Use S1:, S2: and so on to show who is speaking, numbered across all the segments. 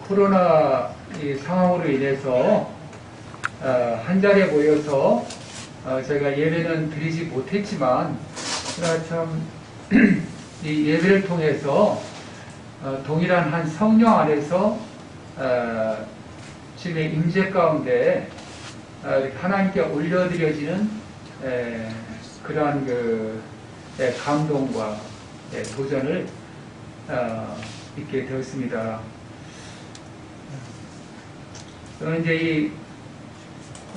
S1: 코로나 이 상황으로 인해서 한 자리에 모여서 저희가 예배는 드리지 못했지만 그러나 참 이 예배를 통해서 동일한 한 성령 안에서 주님의 임재 가운데 하나님께 올려드려지는 그러한 감동과 도전을 있게 되었습니다. 저는 이제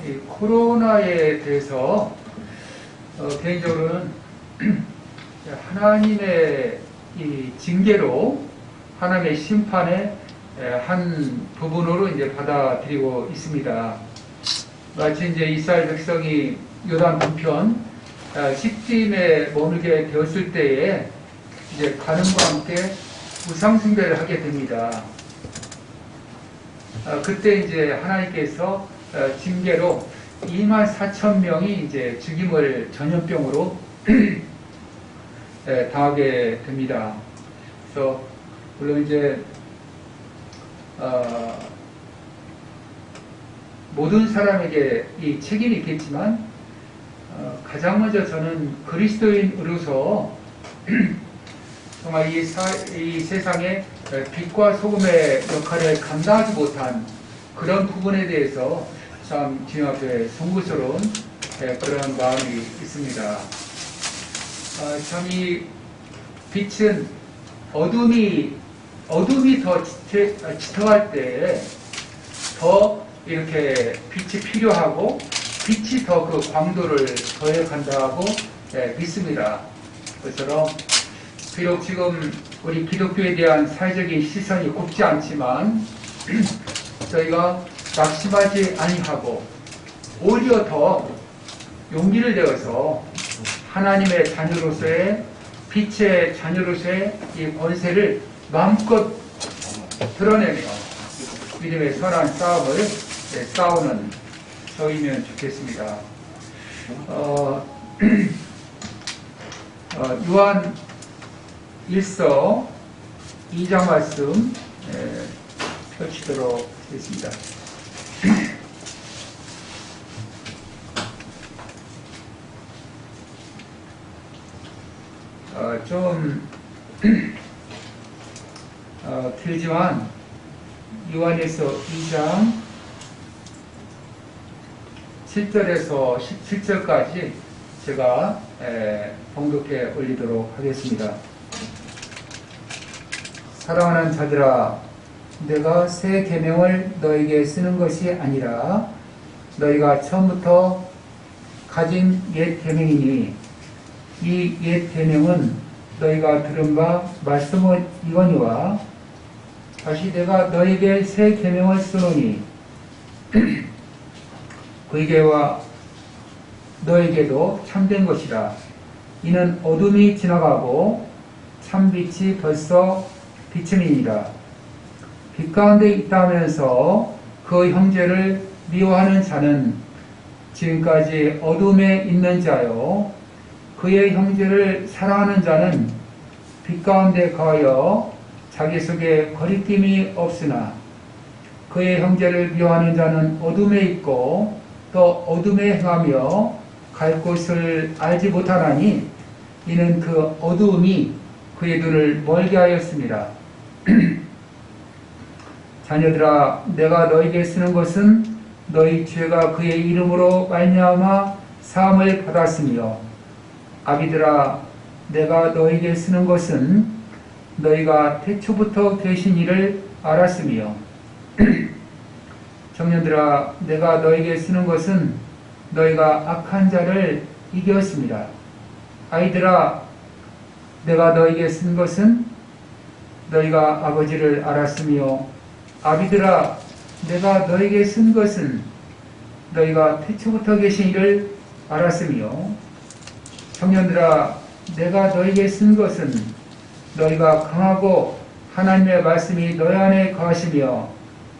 S1: 이 코로나에 대해서 개인적으로는 하나님의 이 징계로 하나님의 심판의 한 부분으로 이제 받아들이고 있습니다. 마치 이제 이스라엘 백성이 요단 동편 십지임에 머물게 되었을 때에 이제 간음과 함께 우상 숭배를 하게 됩니다. 그때 이제 하나님께서 징계로 24,000명이 이제 죽임을 전염병으로 당하게 됩니다. 그래서 물론 이제 모든 사람에게 이 책임이 있겠지만 가장 먼저 저는 그리스도인으로서 정말 이 세상에 빛과 소금의 역할을 감당하지 못한 그런 부분에 대해서 참 주님 앞에 송구스러운 그런 마음이 있습니다. 참 이 빛은 어둠이 더 짙어갈 때 더 이렇게 빛이 필요하고 빛이 더 그 광도를 더해간다고 믿습니다. 그처럼 비록 지금 우리 기독교에 대한 사회적인 시선이 곱지 않지만 저희가 낙심하지 아니하고 오히려 더 용기를 내어서 하나님의 자녀로서의 빛의 자녀로서의 이 권세를 마음껏 드러내며 믿음의 선한 싸움을 싸우는 저이면 좋겠습니다. 요한 1서 2장 말씀 펼치도록 하겠습니다. 좀 길지만 요한에서 2장 7절에서 17절까지 제가 봉독해 올리도록 하겠습니다. 사랑하는 자들아, 내가 새 계명을 너에게 쓰는 것이 아니라 너희가 처음부터 가진 옛 계명이니 이 옛 계명은 너희가 들은 바 말씀은 이거니와 다시 내가 너희에게 새 계명을 쓰노니 그에게와 너에게도 참된 것이라. 이는 어둠이 지나가고 참빛이 벌써 비침이니라. 빛 가운데 있다면서 그 형제를 미워하는 자는 지금까지 어둠에 있는 자요, 그의 형제를 사랑하는 자는 빛 가운데 거하여 자기 속에 거리낌이 없으나 그의 형제를 미워하는 자는 어둠에 있고 또 어둠에 행하며 갈 곳을 알지 못하나니 이는 그 어두움이 그의 눈을 멀게 하였습니다. 자녀들아, 내가 너에게 쓰는 것은 너희 죄가 그의 이름으로 말미암아 사함을 받았으며, 아비들아, 내가 너에게 쓰는 것은 너희가 태초부터 계신 이를 알았으며, 청년들아, 내가 너에게 쓰는 것은 너희가 악한 자를 이겼습니다. 아이들아, 내가 너에게 쓴 것은 너희가 아버지를 알았으며, 아비들아, 내가 너에게 쓴 것은 너희가 태초부터 계신 이를 알았으며, 청년들아, 내가 너에게 쓴 것은 너희가 강하고 하나님의 말씀이 너희 안에 거하시며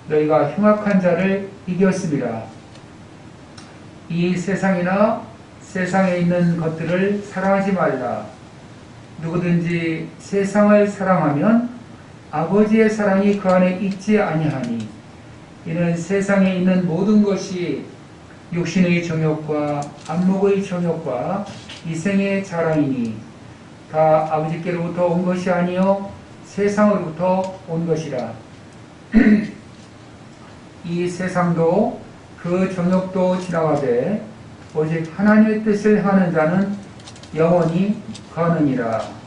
S1: 너희가 흉악한 자를 이겼습니다. 이 세상이나 세상에 있는 것들을 사랑하지 말라. 누구든지 세상을 사랑하면 아버지의 사랑이 그 안에 있지 아니하니 이는 세상에 있는 모든 것이 육신의 정욕과 안목의 정욕과 이생의 자랑이니 다 아버지께로부터 온 것이 아니요 세상으로부터 온 것이라. 이 세상도 그 정욕도 지나가되 오직 하나님의 뜻을 하는 자는 영원히 거하느니라.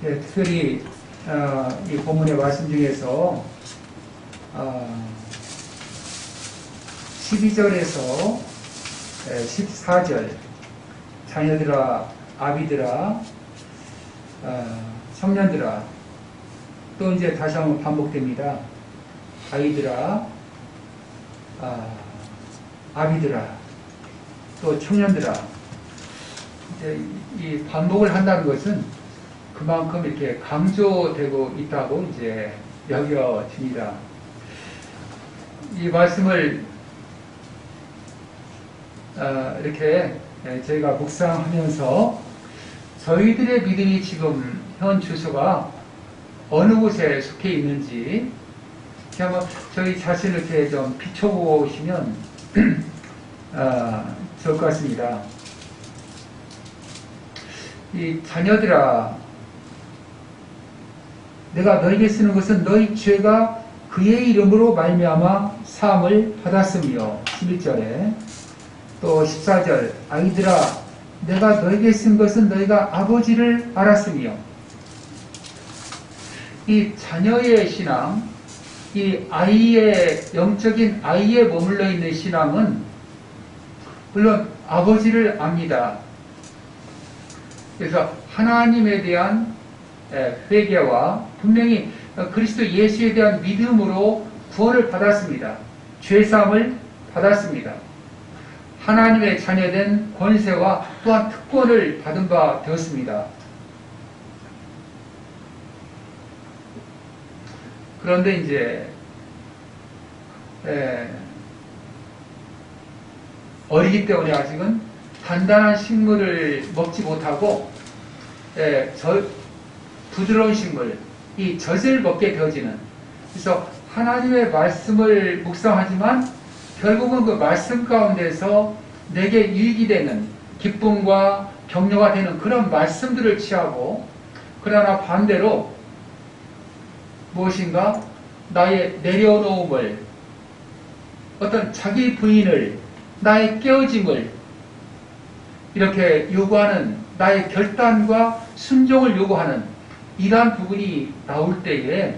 S1: 예, 특별히 이 본문의 말씀 중에서 12절에서 14절 자녀들아 아비들아 청년들아 또 이제 다시 한번 반복됩니다. 아이들아 아비들아 또 청년들아. 이제 이 반복을 한다는 것은 그만큼 이렇게 강조되고 있다고 이제 여겨집니다. 이 말씀을 이렇게 저희가 묵상하면서 저희들의 믿음이 지금 현 주소가 어느 곳에 속해 있는지 한번 저희 자신을 이렇게 좀 비춰보시면 좋을 것 같습니다. 이 자녀들아 내가 너에게 쓰는 것은 너희 죄가 그의 이름으로 말미암아 사함을 받았으며 11절에 또 14절 아이들아 내가 너에게 쓴 것은 너희가 아버지를 알았으며. 이 자녀의 신앙, 이 아이의 영적인 아이에 머물러 있는 신앙은 물론 아버지를 압니다. 그래서 하나님에 대한 회개와 분명히 그리스도 예수에 대한 믿음으로 구원을 받았습니다. 죄사함을 받았습니다. 하나님의 자녀된 권세와 또한 특권을 받은 바 되었습니다. 그런데 이제 어리기 때문에 아직은 단단한 식물을 먹지 못하고 부드러운 식물, 이 젖을 먹게 되어지는. 그래서 하나님의 말씀을 묵상하지만 결국은 그 말씀 가운데서 내게 유익이 되는 기쁨과 격려가 되는 그런 말씀들을 취하고, 그러나 반대로 무엇인가 나의 내려놓음을, 어떤 자기 부인을, 나의 깨어짐을 이렇게 요구하는, 나의 결단과 순종을 요구하는 이러한 부분이 나올 때에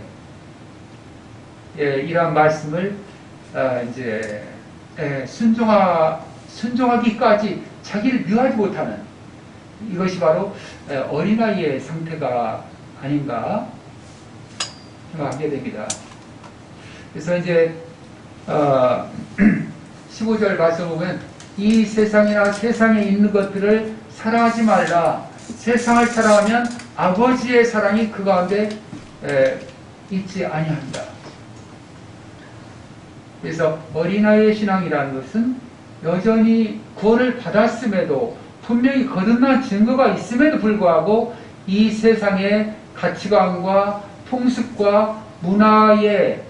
S1: 이러한 말씀을 이제 순종하기까지 자기를 묘하지 못하는, 이것이 바로 어린아이의 상태가 아닌가 생각하게 됩니다. 그래서 이제 15절 말씀 보면 이 세상이나 세상에 있는 것들을 사랑하지 말라. 세상을 사랑하면 아버지의 사랑이 그 가운데 있지 아니한다. 그래서 어린아이의 신앙이라는 것은 여전히 구원을 받았음에도, 분명히 거듭난 증거가 있음에도 불구하고 이 세상의 가치관과 풍습과 문화에,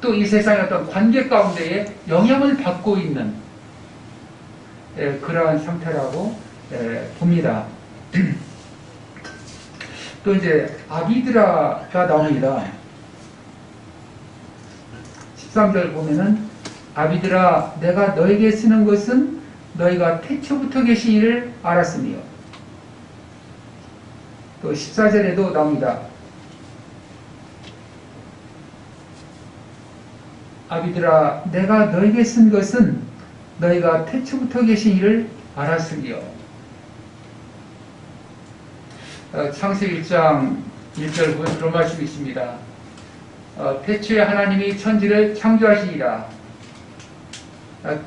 S1: 또 이 세상의 어떤 관계 가운데에 영향을 받고 있는 그러한 상태라고 봅니다. 또 이제 아비드라가 나옵니다. 13절 보면은 아비들아 내가 너에게 쓰는 것은 너희가 태초부터 계신 이를 알았으며. 또 14절에도 나옵니다. 아비들아 내가 너에게 쓴 것은 너희가 태초부터 계신 이를 알았으며. 창세기 1장 1절 보면 그런 말씀이 있습니다. 태초에 하나님이 천지를 창조하시니라.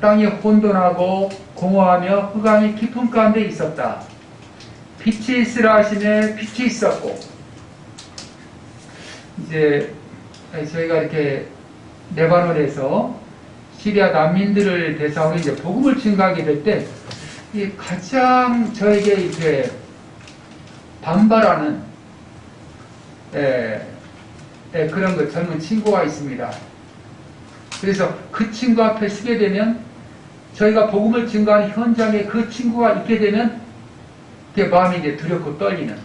S1: 땅이 혼돈하고 공허하며 흑암이 깊은 가운데 있었다. 빛이 있으라 하시매 빛이 있었고. 이제 저희가 이렇게 레바논에서 시리아 난민들을 대상으로 이제 복음을 증가하게 될 때, 이 가장 저에게 이렇게 반발하는 그런 그 젊은 친구가 있습니다. 그래서 그 친구 앞에 서게 되면 저희가 복음을 증거하는 현장에 그 친구가 있게 되면 마음이 이제 두렵고 떨리는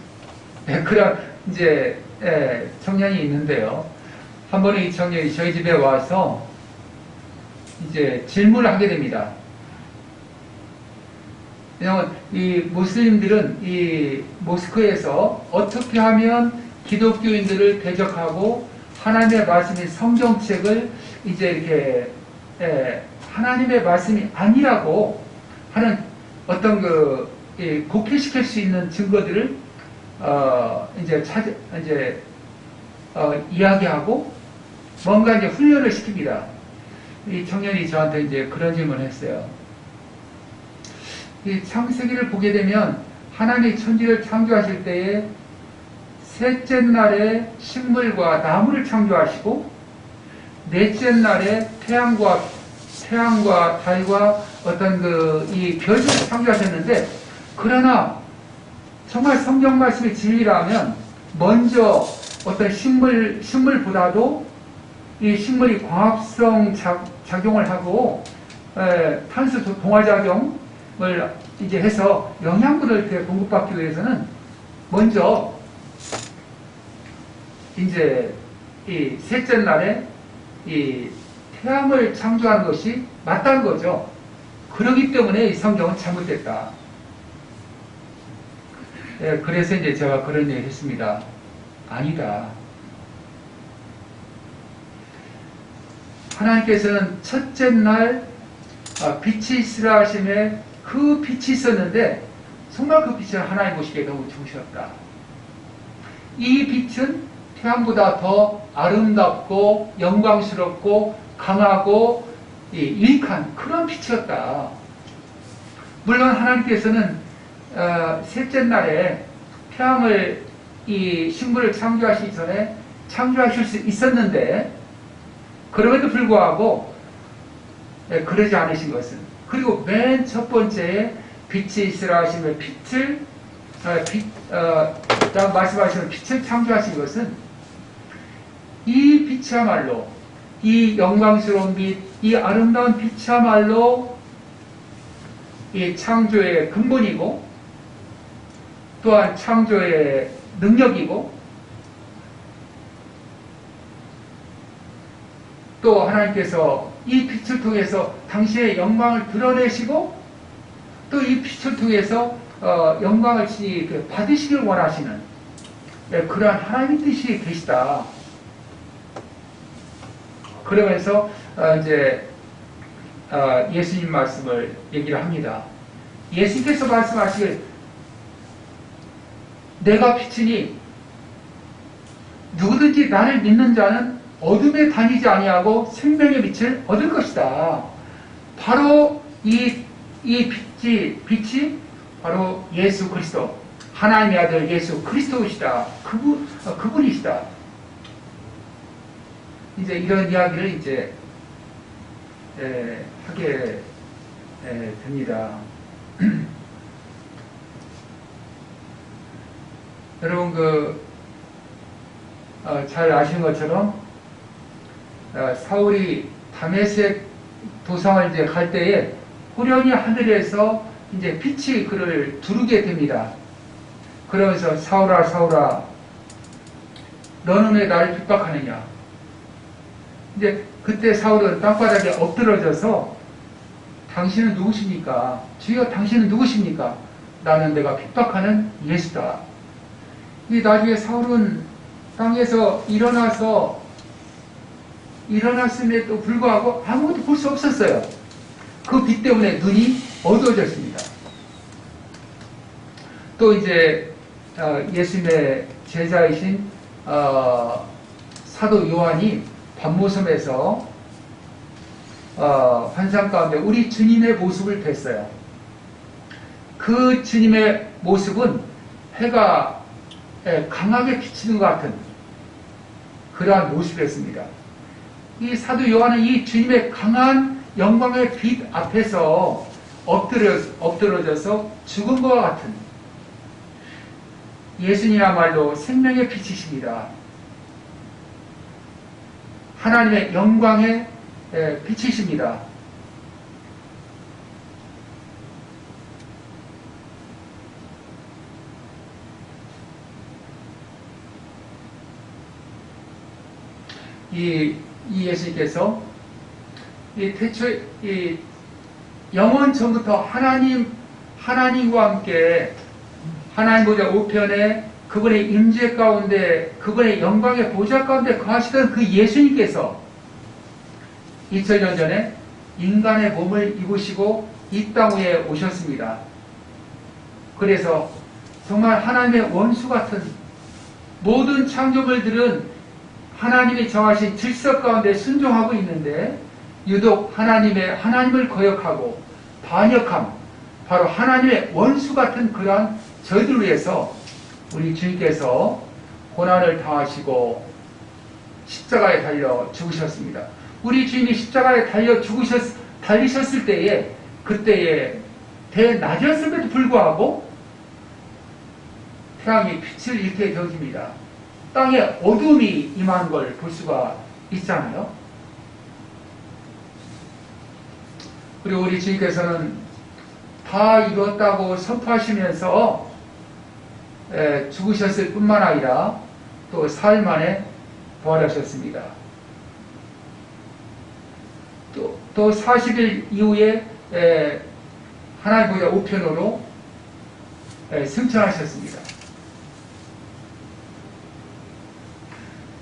S1: 그런 이제 청년이 있는데요. 한 번에 이 청년이 저희 집에 와서 이제 질문을 하게 됩니다. 왜냐하면 이 모슬림들은 이 모스크에서 어떻게 하면 기독교인들을 대적하고 하나님의 말씀인 성경책을 이제 이렇게 하나님의 말씀이 아니라고 하는 어떤 곡해시킬 수 있는 증거들을 이제 이야기하고 뭔가 이제 훈련을 시킵니다. 이 청년이 저한테 이제 그런 질문을 했어요. 이 창세기를 보게 되면 하나님이 천지를 창조하실 때에 셋째 날에 식물과 나무를 창조하시고 넷째 날에 태양과 달과 어떤 이 별들을 창조하셨는데, 그러나 정말 성경 말씀이 진리라면 먼저 어떤 식물보다도 이 식물이 광합성 작용을 하고 탄소 동화작용을 이제 해서 영양분을 이렇게 공급받기 위해서는 먼저 이제 이 셋째 날에 이 태양을 창조하는 것이 맞다는 거죠. 그렇기 때문에 이 성경은 잘못됐다. 그래서 이제 제가 그런 얘기를 했습니다. 아니다. 하나님께서는 첫째 날 빛이 있으라 하심에 그 빛이 있었는데 정말 그 빛은 하나님 보시기에 너무 좋으셨다. 이 빛은 태양보다 더 아름답고 영광스럽고 강하고 유익한 그런 빛이었다. 물론 하나님께서는 셋째 날에 태양을 이 식물을 창조하시기 전에 창조하실 수 있었는데, 그럼에도 불구하고 그러지 않으신 것은, 그리고 맨 첫 번째에 빛이 있으라 하시며 라고 말씀하시는 빛을 창조하신 것은 이 빛이야말로 이 영광스러운 빛, 이 아름다운 빛이야말로 이 창조의 근본이고 또한 창조의 능력이고 또 하나님께서 이 빛을 통해서 당신의 영광을 드러내시고 또 이 빛을 통해서 영광을 받으시길 원하시는 그러한 하나님의 뜻이 계시다. 그러면서 이제 예수님 말씀을 얘기를 합니다. 예수님께서 말씀하시길 내가 빛이니 누구든지 나를 믿는 자는 어둠에 다니지 아니하고 생명의 빛을 얻을 것이다. 바로 이 빛이 바로 예수 그리스도, 하나님의 아들 예수 그리스도이시다. 그분이시다. 이제 이런 이야기를 이제 하게 됩니다. 여러분 잘 아시는 것처럼 사울이 다메섹 도상을 이제 갈 때에 호련히 하늘에서 이제 빛이 그를 두르게 됩니다. 그러면서 사울아 사울아 너는 왜 나를 핍박하느냐. 이제 그때 사울은 땅바닥에 엎드러져서 당신은 누구십니까? 주여 당신은 누구십니까? 나는 내가 핍박하는 예수다. 이 나중에 사울은 땅에서 일어났음에도 불구하고 아무것도 볼 수 없었어요. 그 빛 때문에 눈이 어두워졌습니다. 또 이제 예수님의 제자이신 사도 요한이 밤모섬에서 환상 가운데 우리 주님의 모습을 뵀어요. 그 주님의 모습은 해가 강하게 비치는 것 같은 그러한 모습이었습니다. 이 사도 요한은 이 주님의 강한 영광의 빛 앞에서 엎드러져서 죽은 것과 같은, 예수님이야말로 생명의 빛이십니다. 하나님의 영광의 빛이십니다. 이 예수님께서 이 영원 전부터 하나님과 함께 하나님 보좌 우편에 그분의 임재 가운데 그분의 영광의 보좌 가운데 거하시던 그 예수님께서 2000년 전에 인간의 몸을 입으시고 이 땅 위에 오셨습니다. 그래서 정말 하나님의 원수 같은 모든 창조물들은 하나님이 정하신 질서 가운데 순종하고 있는데 유독 하나님을 거역하고 반역함, 바로 하나님의 원수 같은 그러한 저희들 위해서 우리 주님께서 고난을 당하시고 십자가에 달려 죽으셨습니다. 우리 주님이 십자가에 달려 달리셨을 때에 그때에 대낮이었음에도 불구하고 태양이 빛을 잃게 되어집니다. 땅에 어둠이 임한 걸 볼 수가 있잖아요. 그리고 우리 주님께서는 다 이뤘다고 선포하시면서 죽으셨을 뿐만 아니라 또 사흘 만에 부활하셨습니다. 또 40일 이후에 하나님 보좌 우편으로 승천하셨습니다.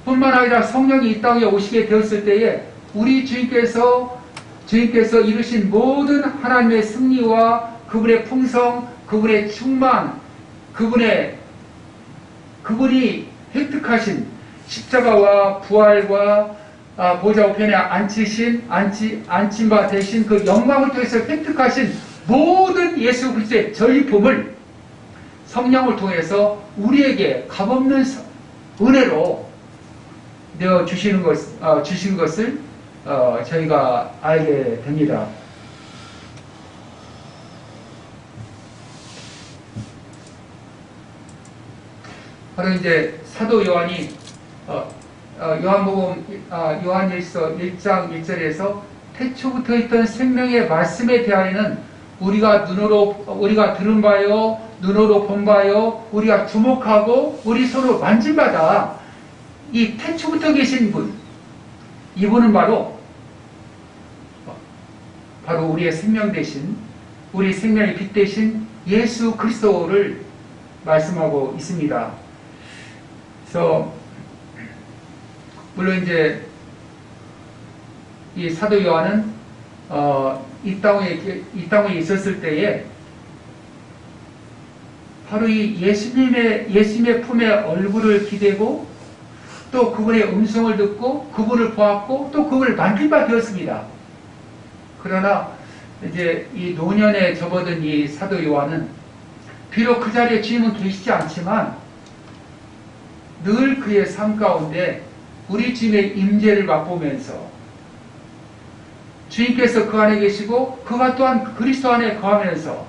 S1: 뿐만 아니라 성령이 이 땅에 오시게 되었을 때에 우리 주님께서 이루신 모든 하나님의 승리와 그분의 풍성, 그분의 충만, 그분이 획득하신 십자가와 부활과 보좌 우편에 앉힌 바 되신 그 영광을 통해서 획득하신 모든 예수 그리스도의 전리품을 성령을 통해서 우리에게 값없는 은혜로 내어 주신 것을 저희가 알게 됩니다. 바로 이제 사도 요한이 요한일서 1장 1절에서 태초부터 있던 생명의 말씀에 대하여는 우리가 들은 바요, 눈으로 본 바요, 우리가 주목하고 우리 손으로 만진 바다. 이 태초부터 계신 분, 이분은 바로 우리의 생명 대신, 우리 생명의 빛 대신 예수 그리스도를 말씀하고 있습니다. 그래서 물론 이제 이 사도 요한은 이 땅에 있었을 때에 바로 이 예수님의 품에 얼굴을 기대고 또 그분의 음성을 듣고 그분을 보았고 또 그분을 만질 바 되었습니다. 그러나 이제 이 노년에 접어든 이 사도 요한은 비록 그 자리에 주님은 계시지 않지만 늘 그의 삶 가운데 우리 주님의 임재를 맛보면서 주님께서 그 안에 계시고 그가 또한 그리스도 안에 거하면서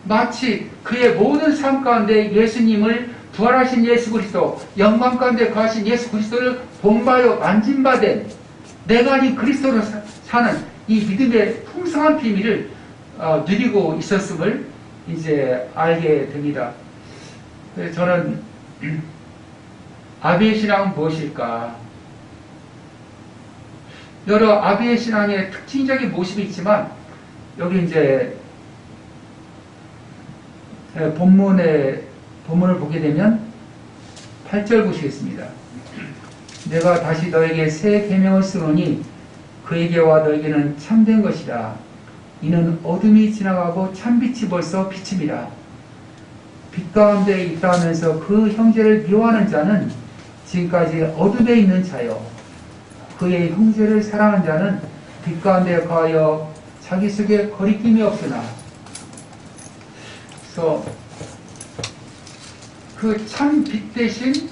S1: 마치 그의 모든 삶 가운데 예수님을 부활하신 예수 그리스도, 영광 가운데 거하신 예수 그리스도를 본바요 만진바된 내가 아닌 그리스도로 사는 이 믿음의 풍성한 비밀을 누리고 있었음을 이제 알게 됩니다. 저는 아비의 신앙은 무엇일까? 여러 아비의 신앙의 특징적인 모습이 있지만 여기 이제 본문을 보게 되면 8절 보시겠습니다. 내가 다시 너에게 새 계명을 쓰노니 그에게와 너에게는 참된 것이라. 이는 어둠이 지나가고 참빛이 벌써 비침이라. 빛 가운데 있다 하면서 그 형제를 미워하는 자는 지금까지 어둠에 있는 자요. 그의 형제를 사랑하는 자는 빛 가운데 거하여 자기 속에 거리낌이 없으나. 그래서 그 참 빛 대신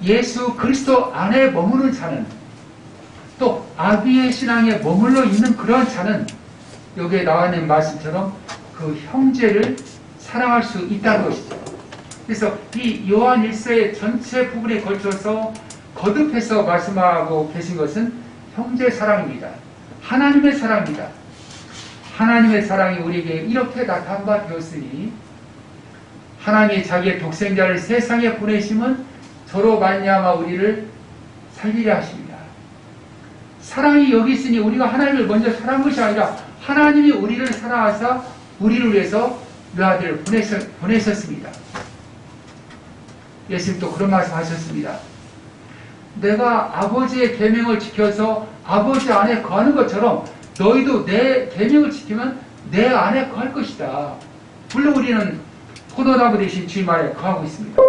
S1: 예수 그리스도 안에 머무는 자는, 또 아비의 신앙에 머물러 있는 그런 자는 여기에 나와 있는 말씀처럼 그 형제를 사랑할 수 있다는 것이죠. 그래서 이 요한 1서의 전체 부분에 걸쳐서 거듭해서 말씀하고 계신 것은 형제 사랑입니다. 하나님의 사랑입니다. 하나님의 사랑이 우리에게 이렇게 나타난 바 되었으니 하나님이 자기의 독생자를 세상에 보내심은 저로 말미암아 우리를 살리려 하십니다. 사랑이 여기 있으니 우리가 하나님을 먼저 사랑한 것이 아니라 하나님이 우리를 사랑하사 우리를 위해서 외아들을 보내셨습니다. 예수님도 그런 말씀 하셨습니다. 내가 아버지의 계명을 지켜서 아버지 안에 거하는 것처럼 너희도 내 계명을 지키면 내 안에 거할 것이다. 물론 우리는 포도나무 대신 주님 안에 거하고 있습니다.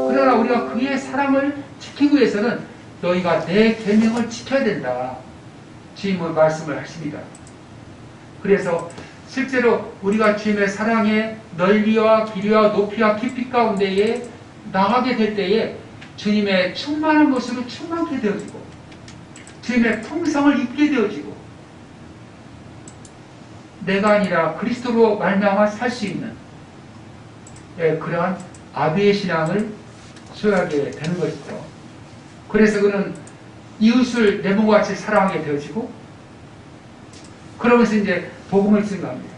S1: 그러나 우리가 그의 사랑을 지키기 위해서는 너희가 내 계명을 지켜야 된다. 주님은 말씀을 하십니다. 그래서 실제로 우리가 주님의 사랑의 넓이와 길이와 높이와 깊이 가운데에 나가게 될 때에 주님의 충만한 모습을 충만케 되어지고 주님의 풍성을 입게 되어지고 내가 아니라 그리스도로 말미암아 살 수 있는 그러한 아비의 신앙을 소유하게 되는 것이죠. 그래서 그는 이웃을 내 몸과 같이 사랑하게 되어지고 그러면서 이제 복음을 증거합니다.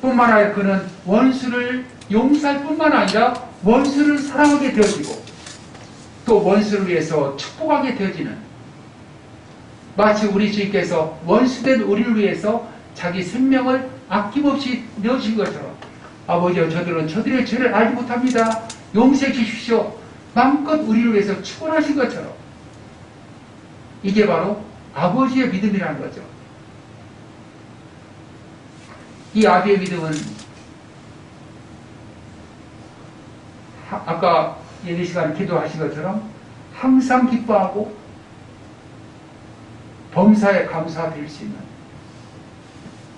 S1: 뿐만 아니라 그는 원수를 용서할 뿐만 아니라 원수를 사랑하게 되어지고 또 원수를 위해서 축복하게 되어지는 마치 우리 주님께서 원수된 우리를 위해서 자기 생명을 아낌없이 내어주신 것처럼 아버지여 저들은 저들의 죄를 알지 못합니다. 용서해 주십시오. 마음껏 우리를 위해서 축원하신 것처럼 이게 바로 아버지의 믿음이라는 거죠. 이 아비의 믿음은 아까 예배 시간 기도하신 것처럼 항상 기뻐하고 범사에 감사드릴 수 있는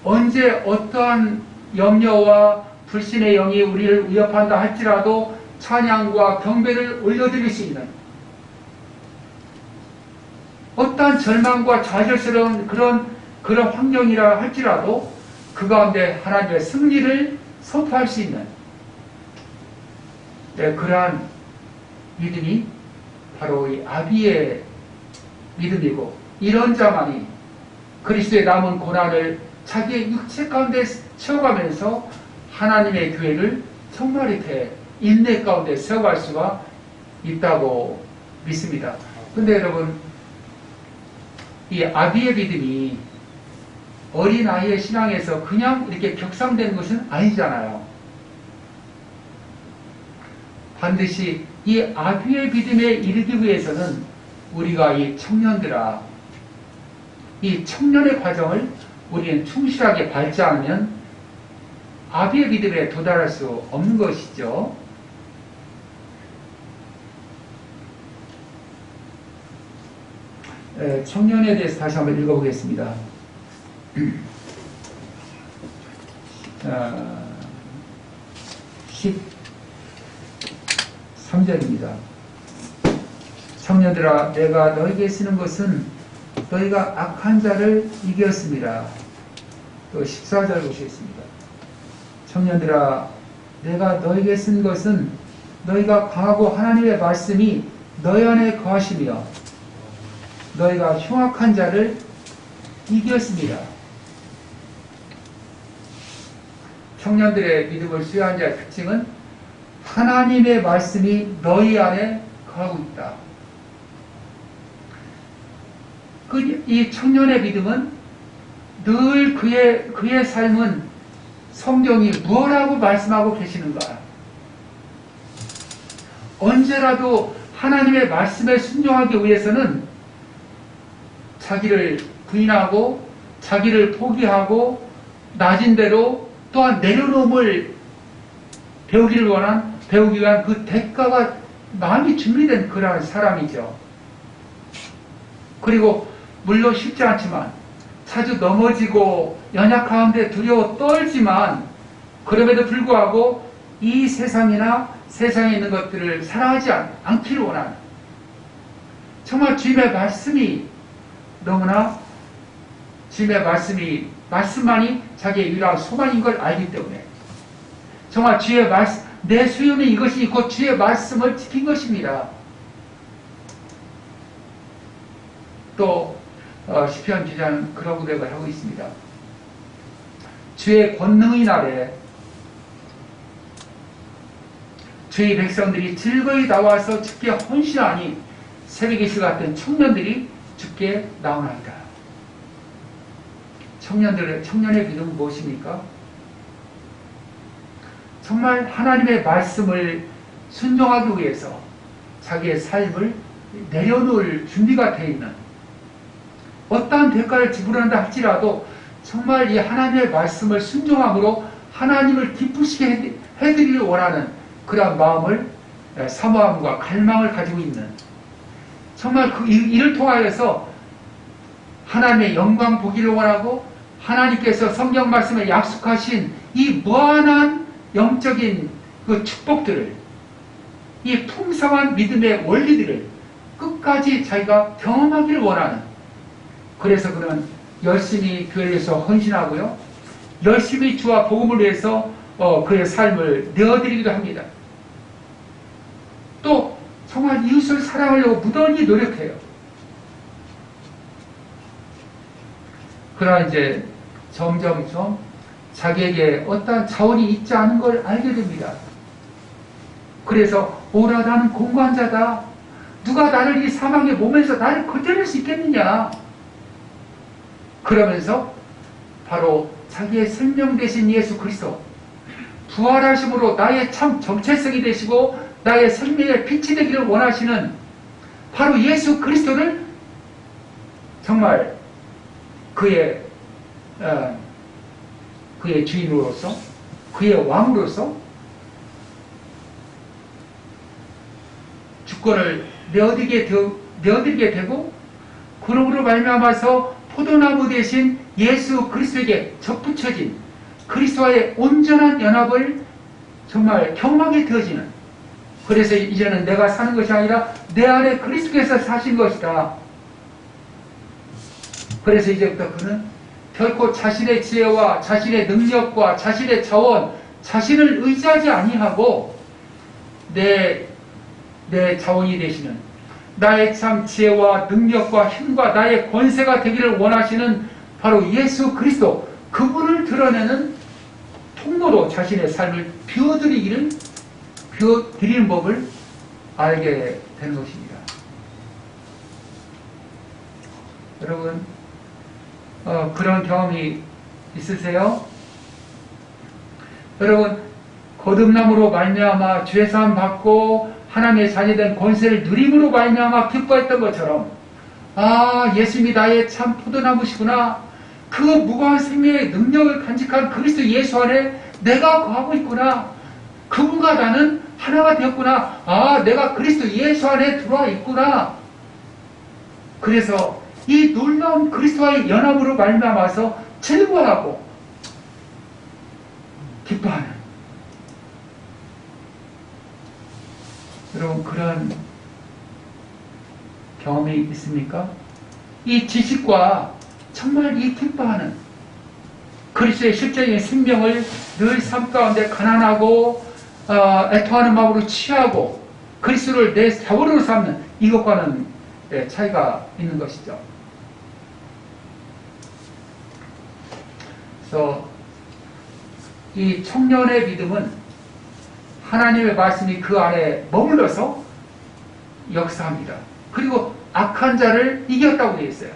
S1: 언제 어떠한 염려와 불신의 영이 우리를 위협한다 할지라도 찬양과 경배를 올려드릴 수 있는 어떠한 절망과 좌절스러운 그런 환경이라 할지라도 그 가운데 하나님의 승리를 선포할 수 있는 그러한 믿음이 바로 이 아비의 믿음이고 이런 자만이 그리스도의 남은 고난을 자기의 육체 가운데 채워가면서 하나님의 교회를 정말 이렇게 인내 가운데 세워갈 수가 있다고 믿습니다. 그런데 여러분 이 아비의 믿음이 어린아이의 신앙에서 그냥 이렇게 격상되는 것은 아니잖아요. 반드시 이 아비의 믿음에 이르기 위해서는 우리가 이 청년들아 이 청년의 과정을 우리는 충실하게 밟지 않으면 아비의 믿음에 도달할 수 없는 것이죠. 청년에 대해서 다시 한번 읽어보겠습니다. 13절입니다. 청년들아 내가 너에게 쓰는 것은 너희가 악한 자를 이겼습니다. 또 14절 보시겠습니다. 청년들아 내가 너에게 쓴 것은 너희가 강하고 하나님의 말씀이 너희 안에 거하시며 너희가 흉악한 자를 이겼습니다. 청년들의 믿음을 수여한 자의 특징은 하나님의 말씀이 너희 안에 거하고 있다. 이 청년의 믿음은 늘 그의 삶은 성경이 무엇라고 말씀하고 계시는가? 언제라도 하나님의 말씀에 순종하기 위해서는 자기를 부인하고 자기를 포기하고 낮은 대로 또한 내려놓음을 배우기 위한 그 대가가 많이 준비된 그러한 사람이죠. 그리고 물론 쉽지 않지만 자주 넘어지고 연약하는데 두려워 떨지만 그럼에도 불구하고 이 세상이나 세상에 있는 것들을 사랑하지 않기를 원하는 정말 주님의 말씀이 너무나 주님의 말씀만이 자기의 유일한 소망인 걸 알기 때문에 정말 주의 말씀 내 수요는 이것이 곧 주의 말씀을 지킨 것입니다. 또 시편 기자는 그런 고백을 하고 있습니다. 주의 권능의 날에 주의 백성들이 즐거이 나와서 주께 헌신하니 새벽의 시 같은 청년들이 주께 나오나이다. 청년의 믿음은 무엇입니까? 정말 하나님의 말씀을 순종하기 위해서 자기의 삶을 내려놓을 준비가 되어 있는, 어떠한 대가를 지불한다 할지라도 정말 이 하나님의 말씀을 순종함으로 하나님을 기쁘시게 해드리길 원하는 그러한 마음을, 사모함과 갈망을 가지고 있는, 정말 이를 통하여서 하나님의 영광 보기를 원하고 하나님께서 성경 말씀에 약속하신 이 무한한 영적인 그 축복들을, 이 풍성한 믿음의 원리들을 끝까지 자기가 경험하기를 원하는, 그래서 그는 열심히 교회에 대해서 헌신하고요, 열심히 주와 복음을 위해서 그의 삶을 내어드리기도 합니다. 또 정말 이웃을 사랑하려고 무던히 노력해요. 그러나 이제 점점점 자기에게 어떠한 자원이 있지 않은 걸 알게 됩니다. 그래서 오라 나는 공고한 자다. 누가 나를 이 사망의 몸에서 나를 건져낼 수 있겠느냐. 그러면서 바로 자기의 생명 되신 예수 그리스도, 부활하심으로 나의 참 정체성이 되시고 나의 생명의 빛이 되기를 원하시는 바로 예수 그리스도를 정말 그의 주인으로서, 그의 왕으로서 주권을 내어드리게 되고, 그러므로 말미암아서 포도나무 대신 예수 그리스도에게 접붙여진 그리스도와의 온전한 연합을 정말 경험하게 되어지는, 그래서 이제는 내가 사는 것이 아니라 내 안에 그리스도께서 사신 것이다. 그래서 이제부터 그는 결코 자신의 지혜와 자신의 능력과 자신의 자원, 자신을 의지하지 아니하고 내 자원이 되시는, 나의 참 지혜와 능력과 힘과 나의 권세가 되기를 원하시는 바로 예수 그리스도, 그분을 드러내는 통로로 자신의 삶을 비워드리는 법을 알게 되는 것입니다. 여러분, 그런 경험이 있으세요? 여러분, 거듭남으로 말미암아 죄사함 받고 하나님의 자녀된 권세를 누림으로 말미암아 기뻐했던 것처럼, 아, 예수님이 나의 참 포도나무시구나, 그 무거운 생명의 능력을 간직한 그리스도 예수 안에 내가 거하고 있구나, 그분과 나는 하나가 되었구나, 아, 내가 그리스도 예수 안에 들어와 있구나. 그래서 이 놀라운 그리스도와의 연합으로 말미암아서 즐거워하고 기뻐하는, 여러분, 그런 경험이 있습니까? 이 지식과 정말 이 기뻐하는 그리스도의 실제적인 생명을 늘 삶 가운데 가난하고 애통하는 마음으로 취하고 그리스도를 내 자원으로 삼는 이것과는 차이가 있는 것이죠. 그래서 이 청년의 믿음은 하나님의 말씀이 그 안에 머물러서 역사합니다. 그리고 악한 자를 이겼다고 되어 있어요.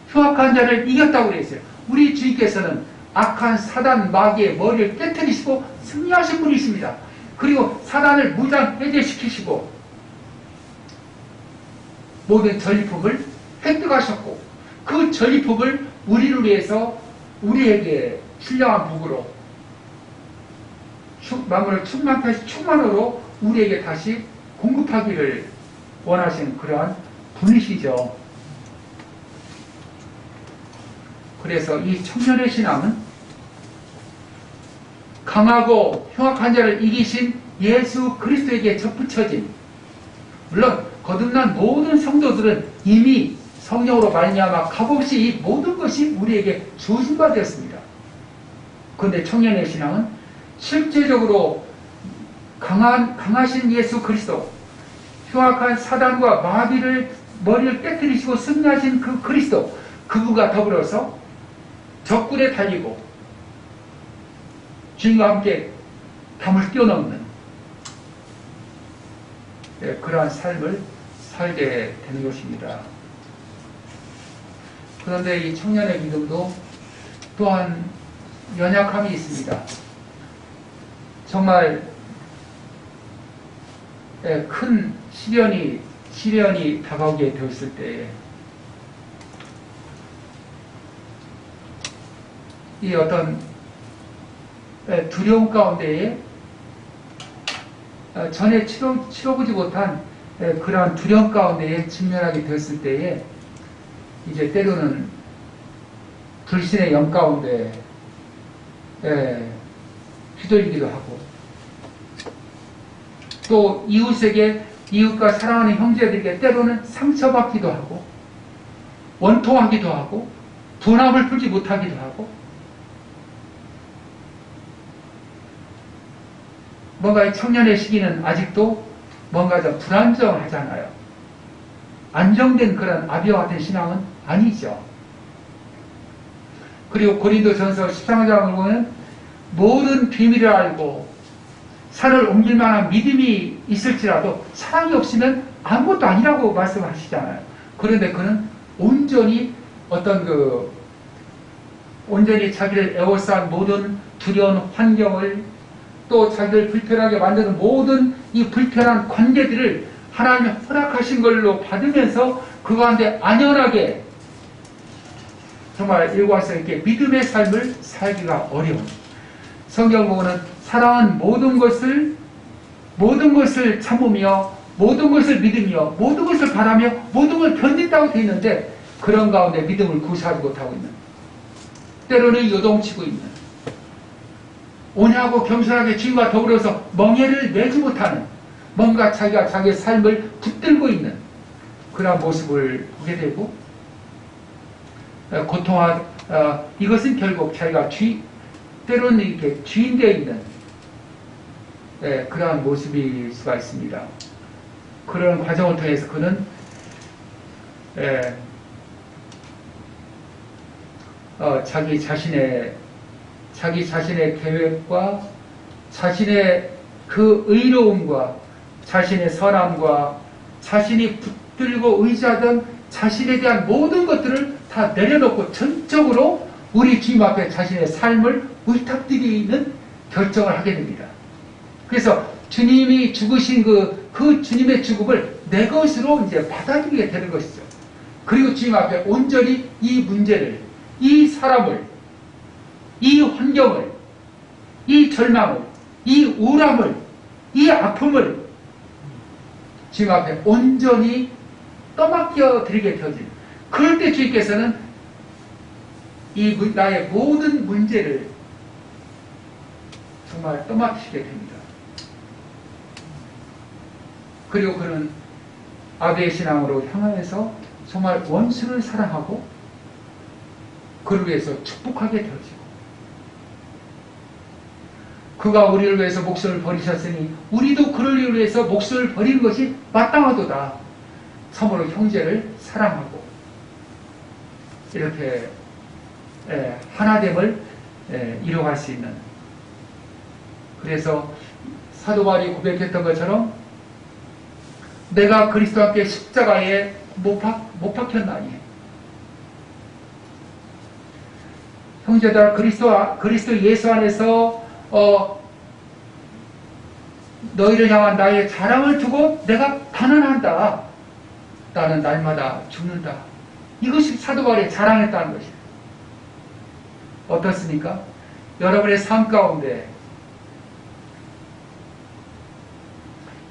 S1: 흉악한 자를 이겼다고 되어 있어요. 우리 주님께서는 악한 사단 마귀의 머리를 깨뜨리시고 승리하신 분이십니다. 그리고 사단을 무장 해제시키시고 모든 전리품을 획득하셨고, 그 전리품을 우리를 위해서 우리에게 신령한 복으로 만물을 충만으로 우리에게 다시 공급하기를 원하시는 그러한 분이시죠. 그래서 이 청년의 신앙은 강하고 흉악한 자를 이기신 예수 그리스도에게 접붙여진, 물론 거듭난 모든 성도들은 이미 성령으로 말미암아 값없이 이 모든 것이 우리에게 주어진 바 되었습니다. 그런데 청년의 신앙은 실제적으로 강하신 예수 그리스도, 흉악한 사단과 마귀를 머리를 깨뜨리시고 승리하신 그 그리스도, 그분과 더불어서 적군에 달리고 주님과 함께 담을 뛰어넘는 그러한 삶을 살게 되는 것입니다. 그런데 이 청년의 믿음도 또한 연약함이 있습니다. 정말 큰 시련이 다가오게 되었을 때에 이 어떤 두려움 가운데에 전에 치러보지 못한 그러한 두려움 가운데에 직면하게 되었을 때에 이제 때로는 불신의 영 가운데 휘둘리기도 하고, 또 이웃과 사랑하는 형제들에게 때로는 상처받기도 하고, 원통하기도 하고, 분함을 풀지 못하기도 하고, 뭔가 청년의 시기는 아직도 뭔가 좀 불안정하잖아요. 안정된 그런 아비와 같은 신앙은 아니죠. 그리고 고린도전서 13장을 보면 모든 비밀을 알고 산을 옮길 만한 믿음이 있을지라도 사랑이 없으면 아무것도 아니라고 말씀하시잖아요. 그런데 그는 온전히 온전히 자기를 에워싼 모든 두려운 환경을, 또 자기를 불편하게 만드는 모든 이 불편한 관계들을 하나님이 허락하신 걸로 받으면서 그 가운데 안연하게 정말 일관성 있게 믿음의 삶을 살기가 어려운, 성경 보고는 사랑은 모든 것을 참으며 모든 것을 믿으며 모든 것을 바라며 모든 걸 견딘다고 되어 있는데, 그런 가운데 믿음을 구사하지 못하고 있는, 때로는 요동치고 있는, 온유하고 겸손하게 주님과 더불어서 멍에를 내지 못하는, 뭔가 자기가 자기의 삶을 붙들고 있는 그런 모습을 보게 되고, 이것은 결국 자기가 때로는 이렇게 주인되어 있는 그러한 모습일 수가 있습니다. 그런 과정을 통해서 그는 자기 자신의 계획과 자신의 그 의로움과 자신의 선함과 자신이 붙들고 의지하던 자신에 대한 모든 것들을 다 내려놓고 전적으로 우리 주님 앞에 자신의 삶을 의탁드리는 결정을 하게 됩니다. 그래서 주님이 죽으신 그 주님의 죽음을 내 것으로 이제 받아들이게 되는 것이죠. 그리고 주님 앞에 온전히 이 문제를, 이 사람을, 이 환경을, 이 절망을, 이 우울함을, 이 아픔을 주님 앞에 온전히 떠맡겨 드리게 되어진, 그럴 때 주님께서는 나의 모든 문제를 정말 떠맡기시게 됩니다. 그리고 그는 아베의 신앙으로 향하여서 정말 원수를 사랑하고 그를 위해서 축복하게 되어지고, 그가 우리를 위해서 목숨을 버리셨으니 우리도 그를 위해서 목숨을 버리는 것이 마땅하도다. 참으로 형제를 사랑하고 이렇게 하나됨을 이루어갈 수 있는, 그래서 사도 바울이 고백했던 것처럼 내가 그리스도와 함께 십자가에 못 박혔나니, 형제들아 그리스도 예수 안에서 너희를 향한 나의 자랑을 두고 내가 단언한다. 나는 날마다 죽는다. 이것이 사도 바울이 자랑했다는 것이에요. 어떻습니까? 여러분의 삶 가운데,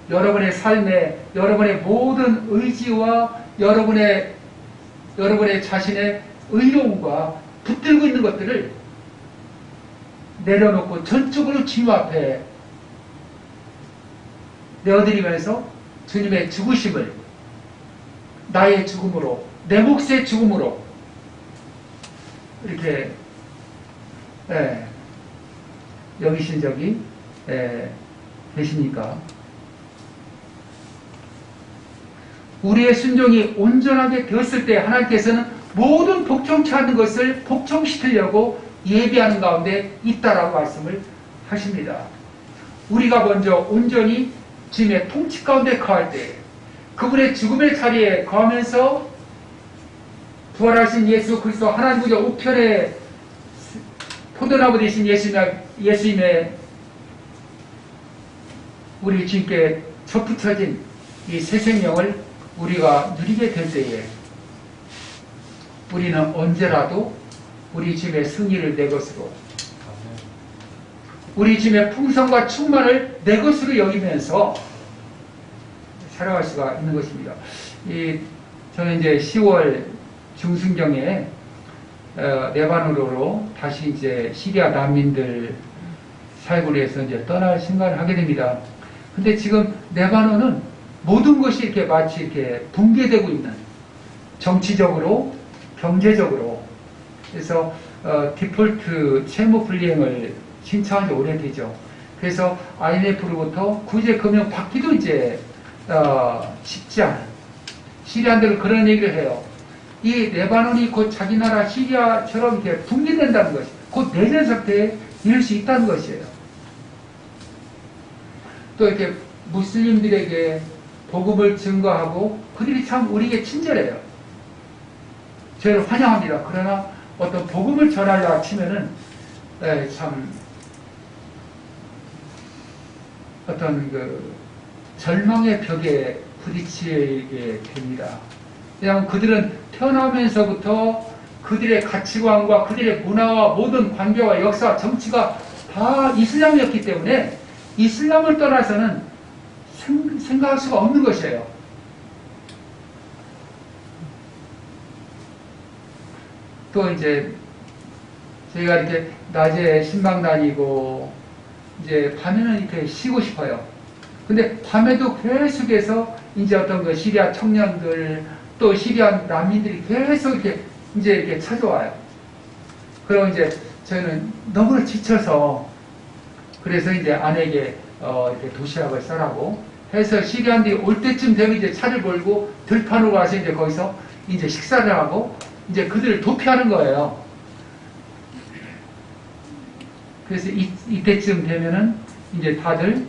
S1: 여러분의 삶에 여러분의 모든 의지와 여러분의 자신의 의로움과 붙들고 있는 것들을 내려놓고 전적으로 주님 앞에 내어드리면서 주님의 죽으심을 나의 죽음으로, 내 몫의 죽음으로 이렇게 여기신 적이 계십니까? 우리의 순종이 온전하게 되었을 때 하나님께서는 모든 복종치 않는 것을 복종시키려고 예비하는 가운데 있다라고 말씀을 하십니다. 우리가 먼저 온전히 주님의 통치 가운데 거할 때 그분의 죽음의 자리에 거하면서 부활하신 예수 그리스도 하나님 우자 우편에 포도나무 되신 예수님의 우리 주님께 접붙여진 이 새 생명을 우리가 누리게 될 때에 우리는 언제라도 우리 주님의 승리를 내 것으로 우리 주님의 풍성과 충만을 내 것으로 여기면서 살아갈 수가 있는 것입니다. 저는 이제 10월 중순경에 레바논으로 다시 이제 시리아 난민들 사역을 위해서 이제 떠날 생각을 하게 됩니다. 근데 지금 레바논은 모든 것이 이렇게 마치 이렇게 붕괴되고 있는 정치적으로, 경제적으로. 그래서 디폴트 채무 불이행을 신청한 지 오래되죠. 그래서 IMF로부터 구제 금융 받기도 이제 쉽지 않은 시리아인들은 그런 얘기를 해요. 이 레바논이 곧 자기 나라 시리아처럼 이렇게 붕괴된다는 것이 곧 내전 상태에 이를 수 있다는 것이에요. 또 이렇게 무슬림들에게 복음을 증거하고 그들이 참 우리에게 친절해요. 저희를 환영합니다. 그러나 어떤 복음을 전하려 치면은 참 어떤 그 절망의 벽에 부딪히게 됩니다. 왜냐하면 그들은 태어나면서부터 그들의 가치관과 그들의 문화와 모든 관계와 역사, 정치가 다 이슬람이었기 때문에 이슬람을 떠나서는 생각할 수가 없는 것이에요. 또 이제 저희가 이렇게 낮에 신방 다니고 이제 밤에는 이렇게 쉬고 싶어요. 근데 밤에도 계속해서 이제 어떤 그 시리아 청년들 또 시리아 난민들이 계속 이렇게 찾아와요. 그럼 이제 저희는 너무 지쳐서 그래서 이제 아내에게 이렇게 도시락을 싸라고 해서 시리아인들이 올 때쯤 되면 이제 차를 몰고 들판으로 가서 이제 거기서 이제 식사를 하고 이제 그들을 도피하는 거예요. 그래서 이때쯤 되면은 이제 다들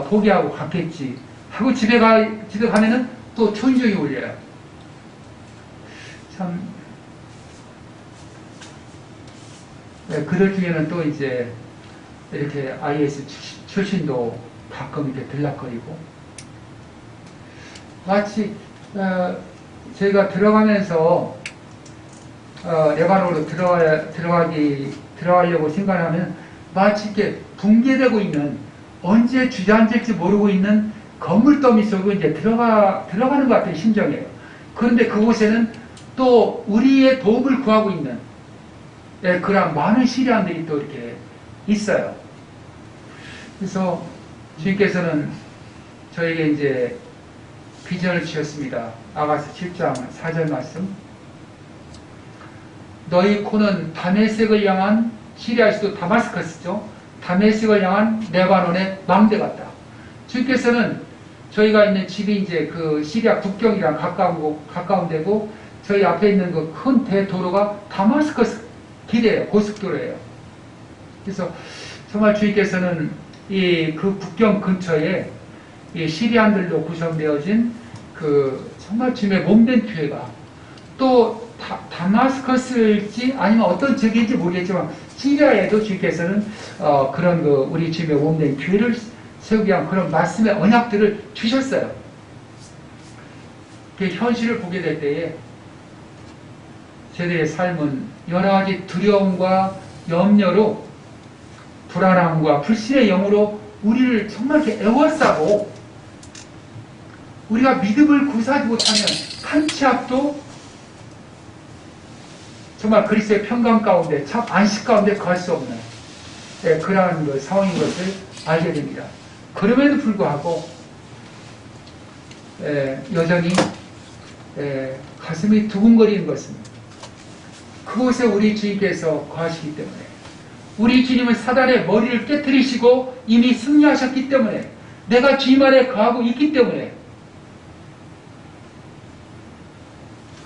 S1: 포기하고 갔겠지 하고 집에 가면은 또 초인종이 울려요. 참, 그럴 중에는 또 이제 이렇게 IS 출신도 가끔 이렇게 들락거리고 마치 저희가 들어가면서 레바논으로 들어가려고 생각하면 마치 이렇게 붕괴되고 있는 언제 주저앉을지 모르고 있는 건물 더미 속으로 이제 들어가는 것 같은 심정이에요. 그런데 그곳에는 또 우리의 도움을 구하고 있는 그런 많은 시리아인들이 또 이렇게 있어요. 그래서 주님께서는 저에게 이제 비전을 주셨습니다. 아가서 7장 4절 말씀. 너희 코는 다메섹을 향한 시리아 수도 다마스커스죠. 다메섹을 향한 레바논의 망대 같다. 주님께서는 저희가 있는 집이 이제 그 시리아 국경이랑 가까운 데고 저희 앞에 있는 그 큰 대도로가 다마스커스 길이에요. 고속도로예요. 그래서 정말 주님께서는 그 국경 근처에 이 시리안들로 구성되어진 그 정말 주님의 몸된 교회가 또 다마스커스일지 아니면 어떤 지역인지 모르겠지만 시리아에도 주님께서는 그런 그 우리 주님의 몸된 교회를 세우기 위한 그런 말씀의 언약들을 주셨어요. 그 현실을 보게 될 때에 저희들의 삶은 여러 가지 두려움과 염려로 불안함과 불신의 영으로 우리를 정말 이렇게 애워싸고 우리가 믿음을 구사하지 못하면 한 치 앞도 정말 그리스도의 평강 가운데 참 안식 가운데 갈 수 없는 그러한 그 상황인 것을 알게 됩니다. 그럼에도 불구하고 여전히 가슴이 두근거리는 것은 그곳에 우리 주님께서 거하시기 때문에 우리 주님은 사단의 머리를 깨뜨리시고 이미 승리하셨기 때문에 내가 주님 안에 거하고 있기 때문에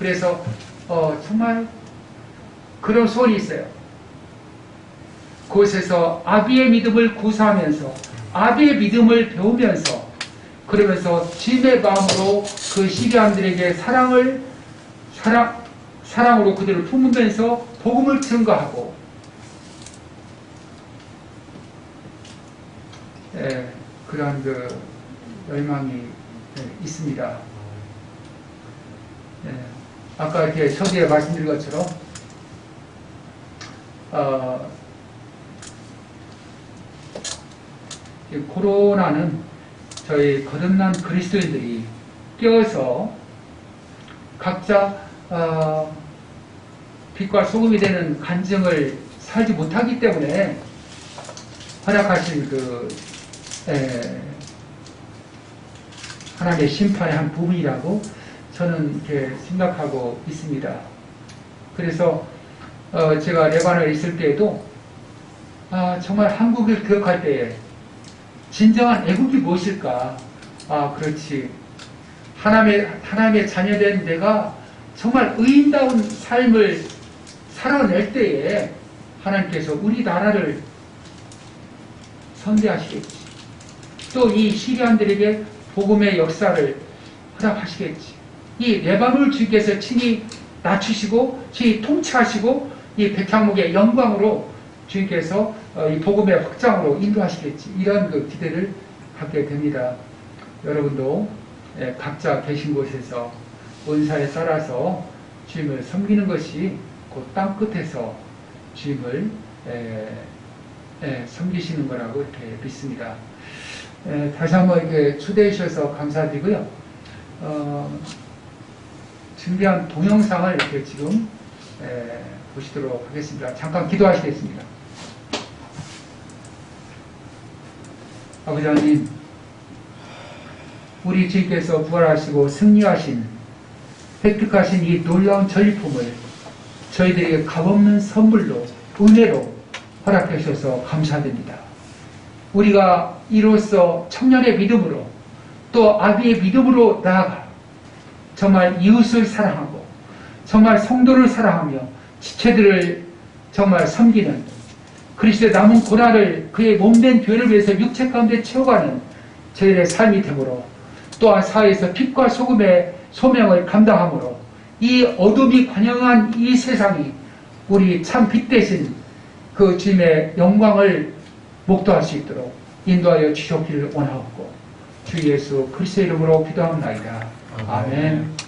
S1: 그래서 정말 그런 소원이 있어요. 그곳에서 아비의 믿음을 구사하면서 아비의 믿음을 배우면서 그러면서 주님의 마음으로 그 시리안들에게 사랑으로 그들을 품으면서 복음을 증거하고 그러한 그 열망이 있습니다. 아까 이렇게 서두에 말씀드린 것처럼 코로나는 저희 거듭난 그리스도인들이 깨어서 각자 빛과 소금이 되는 간증을 살지 못하기 때문에 허락하신 그 하나님의 심판의 한 부분이라고 저는 이렇게 생각하고 있습니다. 그래서 제가 레바논에 있을 때에도 정말 한국을 기억할 때에 진정한 애국이 무엇일까? 그렇지. 하나님의 자녀된 내가 정말 의인다운 삶을 살아낼 때에 하나님께서 우리 나라를 선대하시겠지. 또 이 시리안들에게 복음의 역사를 허락하시겠지. 이 레바논을 주께서 친히 낮추시고 친히 통치하시고 이 백향목의 영광으로 주님께서 이 복음의 확장으로 인도하시겠지. 이런 그 기대를 갖게 됩니다. 여러분도 각자 계신 곳에서 은사에 따라서 주님을 섬기는 것이 그 땅 끝에서 주님을 섬기시는 거라고 이렇게 믿습니다. 다시 한번 이렇게 초대해 주셔서 감사드리고요. 준비한 동영상을 이렇게 지금 보시도록 하겠습니다. 잠깐 기도하시겠습니다. 아버지 하나님, 우리 주께서 부활하시고 승리하신 획득하신 이 놀라운 전리품을 저희들에게 값없는 선물로 은혜로 허락해 주셔서 감사드립니다. 우리가 이로써 청년의 믿음으로 또 아비의 믿음으로 나아가 정말 이웃을 사랑하고 정말 성도를 사랑하며 지체들을 정말 섬기는 그리스도의 남은 고난을 그의 몸된 교회를 위해서 육체 가운데 채워가는 저희들의 삶이 되므로 또한 사회에서 빛과 소금의 소명을 감당함으로 이 어둠이 관영한 이 세상이 우리 참 빛 대신 그 주님의 영광을 목도할 수 있도록 인도하여 주셨기를 원하옵고 주 예수 그리스도의 이름으로 기도합니다. 아멘.